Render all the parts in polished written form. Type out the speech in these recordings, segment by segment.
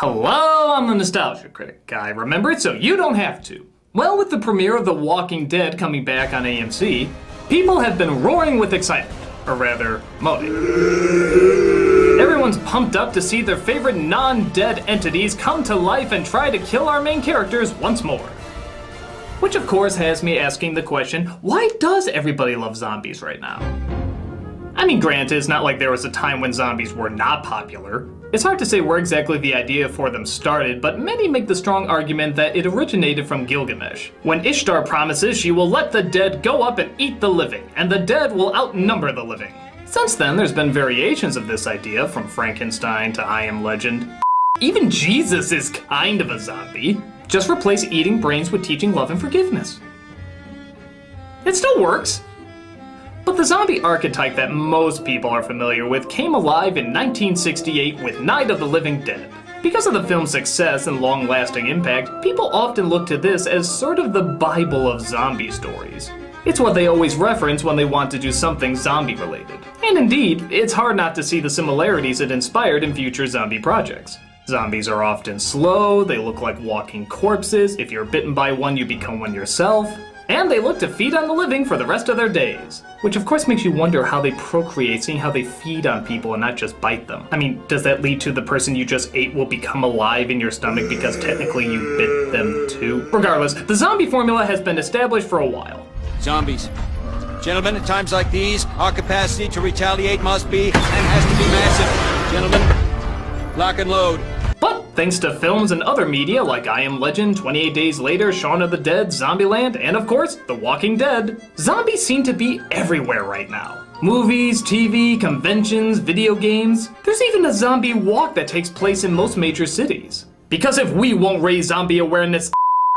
Hello, I'm the Nostalgia Critic guy. Remember it so you don't have to. Well, with the premiere of The Walking Dead coming back on AMC, people have been roaring with excitement, or rather, moaning. Everyone's pumped up to see their favorite non-dead entities come to life and try to kill our main characters once more. Which of course has me asking the question, why does everybody love zombies right now? I mean, granted, it's not like there was a time when zombies were not popular. It's hard to say where exactly the idea for them started, but many make the strong argument that it originated from Gilgamesh, when Ishtar promises she will let the dead go up and eat the living, and the dead will outnumber the living. Since then, there's been variations of this idea, from Frankenstein to I Am Legend. Even Jesus is kind of a zombie. Just replace eating brains with teaching love and forgiveness. It still works. But the zombie archetype that most people are familiar with came alive in 1968 with Night of the Living Dead. Because of the film's success and long-lasting impact, people often look to this as sort of the Bible of zombie stories. It's what they always reference when they want to do something zombie-related. And indeed, it's hard not to see the similarities it inspired in future zombie projects. Zombies are often slow, they look like walking corpses, if you're bitten by one you become one yourself, and they look to feed on the living for the rest of their days. Which of course makes you wonder how they procreate, seeing how they feed on people and not just bite them. I mean, does that lead to the person you just ate will become alive in your stomach because technically you bit them too? Regardless, the zombie formula has been established for a while. Zombies. Gentlemen, at times like these, our capacity to retaliate must be, and has to be massive. Gentlemen, lock and load. But thanks to films and other media like I Am Legend, 28 Days Later, Shaun of the Dead, Zombieland, and of course, The Walking Dead, zombies seem to be everywhere right now. Movies, TV, conventions, video games. There's even a zombie walk that takes place in most major cities. Because if we won't raise zombie awareness,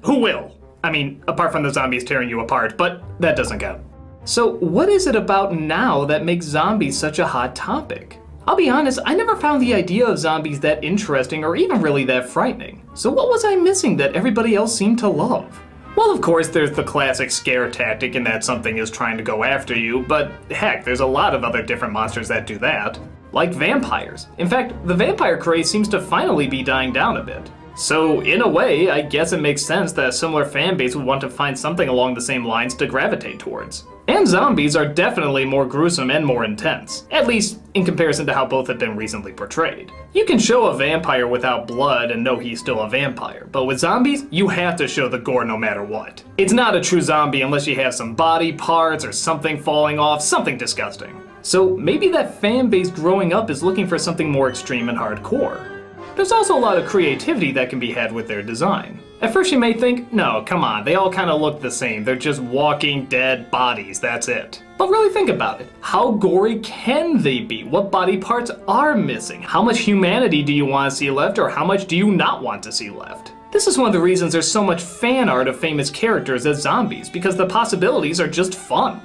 who will? I mean, apart from the zombies tearing you apart, but that doesn't count. So what is it about now that makes zombies such a hot topic? I'll be honest, I never found the idea of zombies that interesting or even really that frightening. So what was I missing that everybody else seemed to love? Well, of course, there's the classic scare tactic in that something is trying to go after you, but heck, there's a lot of other different monsters that do that. Like vampires. In fact, the vampire craze seems to finally be dying down a bit. So, in a way, I guess it makes sense that a similar fan base would want to find something along the same lines to gravitate towards. And zombies are definitely more gruesome and more intense, at least in comparison to how both have been recently portrayed. You can show a vampire without blood and know he's still a vampire, but with zombies, you have to show the gore no matter what. It's not a true zombie unless you have some body parts or something falling off, something disgusting. So maybe that fan base growing up is looking for something more extreme and hardcore. There's also a lot of creativity that can be had with their design. At first you may think, no, come on, they all kind of look the same. They're just walking dead bodies, that's it. But really think about it. How gory can they be? What body parts are missing? How much humanity do you want to see left, or how much do you not want to see left? This is one of the reasons there's so much fan art of famous characters as zombies, because the possibilities are just fun.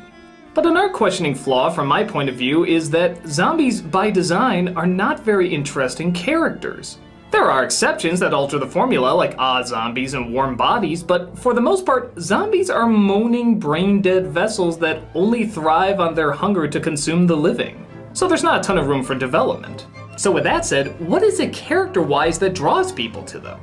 But another questioning flaw from my point of view is that zombies by design are not very interesting characters. There are exceptions that alter the formula like zombies and warm bodies, but for the most part, zombies are moaning brain-dead vessels that only thrive on their hunger to consume the living. So there's not a ton of room for development. So with that said, what is it character-wise that draws people to them?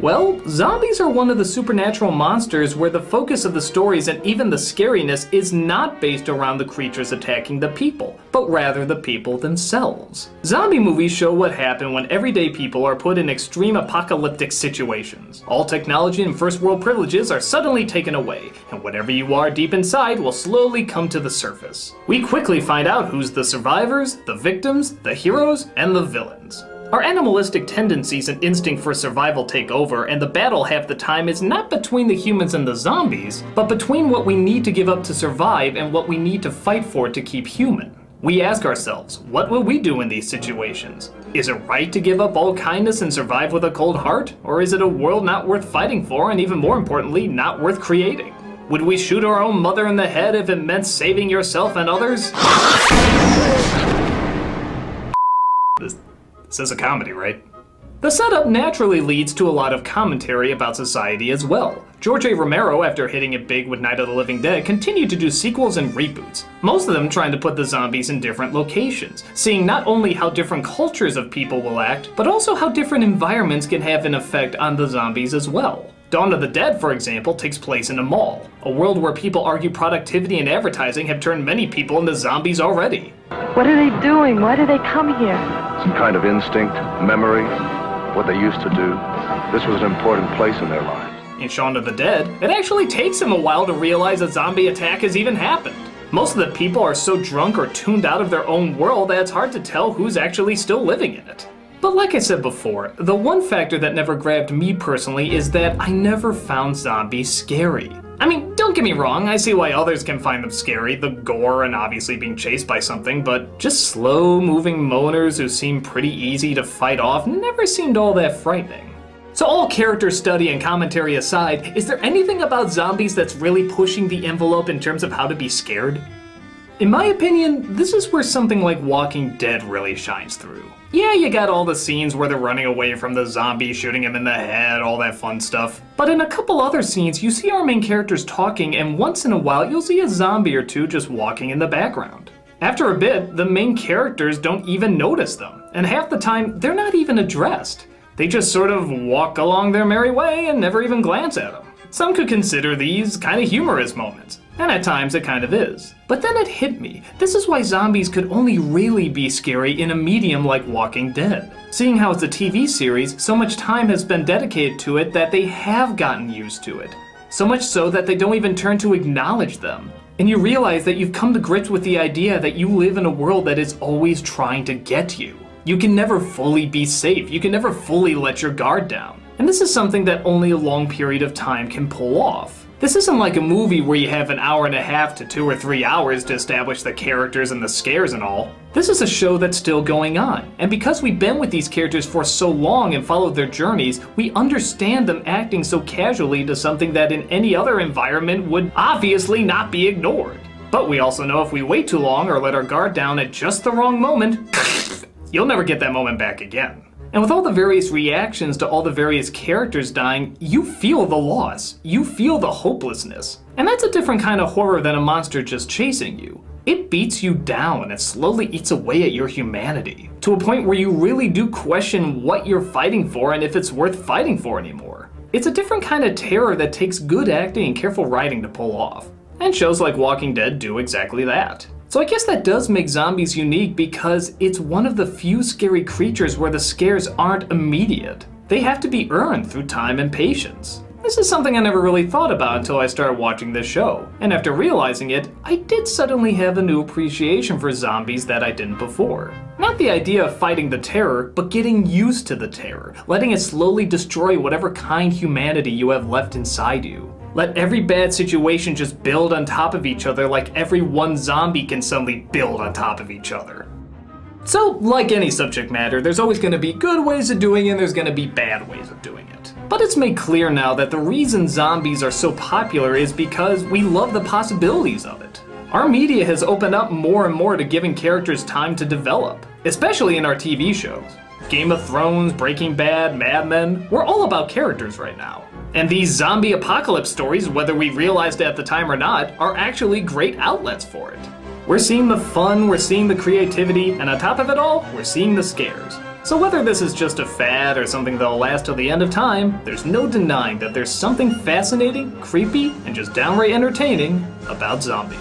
Well, zombies are one of the supernatural monsters where the focus of the stories and even the scariness is not based around the creatures attacking the people, but rather the people themselves. Zombie movies show what happens when everyday people are put in extreme apocalyptic situations. All technology and first world privileges are suddenly taken away, and whatever you are deep inside will slowly come to the surface. We quickly find out who's the survivors, the victims, the heroes, and the villains. Our animalistic tendencies and instinct for survival take over, and the battle half the time is not between the humans and the zombies, but between what we need to give up to survive and what we need to fight for to keep human. We ask ourselves, what will we do in these situations? Is it right to give up all kindness and survive with a cold heart? Or is it a world not worth fighting for, and even more importantly, not worth creating? Would we shoot our own mother in the head if it meant saving yourself and others? This is a comedy, right? The setup naturally leads to a lot of commentary about society as well. George A. Romero, after hitting it big with Night of the Living Dead, continued to do sequels and reboots, most of them trying to put the zombies in different locations, seeing not only how different cultures of people will act, but also how different environments can have an effect on the zombies as well. Dawn of the Dead, for example, takes place in a mall, a world where people argue productivity and advertising have turned many people into zombies already. What are they doing? Why do they come here? Some kind of instinct, memory, what they used to do. This was an important place in their lives. In Shaun of the Dead, it actually takes him a while to realize a zombie attack has even happened. Most of the people are so drunk or tuned out of their own world that it's hard to tell who's actually still living in it. But like I said before, the one factor that never grabbed me personally is that I never found zombies scary. I mean, don't get me wrong, I see why others can find them scary, the gore and obviously being chased by something, but just slow-moving moaners who seem pretty easy to fight off never seemed all that frightening. So all character study and commentary aside, is there anything about zombies that's really pushing the envelope in terms of how to be scared? In my opinion, this is where something like Walking Dead really shines through. Yeah, you got all the scenes where they're running away from the zombie, shooting him in the head, all that fun stuff. But in a couple other scenes, you see our main characters talking, and once in a while you'll see a zombie or two just walking in the background. After a bit, the main characters don't even notice them, and half the time, they're not even addressed. They just sort of walk along their merry way and never even glance at them. Some could consider these kind of humorous moments, and at times it kind of is. But then it hit me, this is why zombies could only really be scary in a medium like Walking Dead. Seeing how it's a TV series, so much time has been dedicated to it that they have gotten used to it. So much so that they don't even turn to acknowledge them. And you realize that you've come to grips with the idea that you live in a world that is always trying to get you. You can never fully be safe, you can never fully let your guard down. And this is something that only a long period of time can pull off. This isn't like a movie where you have an hour and a half to 2 or 3 hours to establish the characters and the scares and all. This is a show that's still going on, and because we've been with these characters for so long and followed their journeys, we understand them acting so casually to something that in any other environment would obviously not be ignored. But we also know if we wait too long or let our guard down at just the wrong moment, you'll never get that moment back again. And with all the various reactions to all the various characters dying, you feel the loss. You feel the hopelessness. And that's a different kind of horror than a monster just chasing you. It beats you down and slowly eats away at your humanity, to a point where you really do question what you're fighting for and if it's worth fighting for anymore. It's a different kind of terror that takes good acting and careful writing to pull off. And shows like Walking Dead do exactly that. So I guess that does make zombies unique because it's one of the few scary creatures where the scares aren't immediate. They have to be earned through time and patience. This is something I never really thought about until I started watching this show, and after realizing it, I did suddenly have a new appreciation for zombies that I didn't before. Not the idea of fighting the terror, but getting used to the terror, letting it slowly destroy whatever kind humanity you have left inside you. Let every bad situation just build on top of each other like every one zombie can suddenly build on top of each other. So, like any subject matter, there's always going to be good ways of doing it and there's going to be bad ways of doing it. But it's made clear now that the reason zombies are so popular is because we love the possibilities of it. Our media has opened up more and more to giving characters time to develop, especially in our TV shows. Game of Thrones, Breaking Bad, Mad Men, we're all about characters right now. And these zombie apocalypse stories, whether we realized it at the time or not, are actually great outlets for it. We're seeing the fun, we're seeing the creativity, and on top of it all, we're seeing the scares. So whether this is just a fad or something that'll last till the end of time, there's no denying that there's something fascinating, creepy, and just downright entertaining about zombies.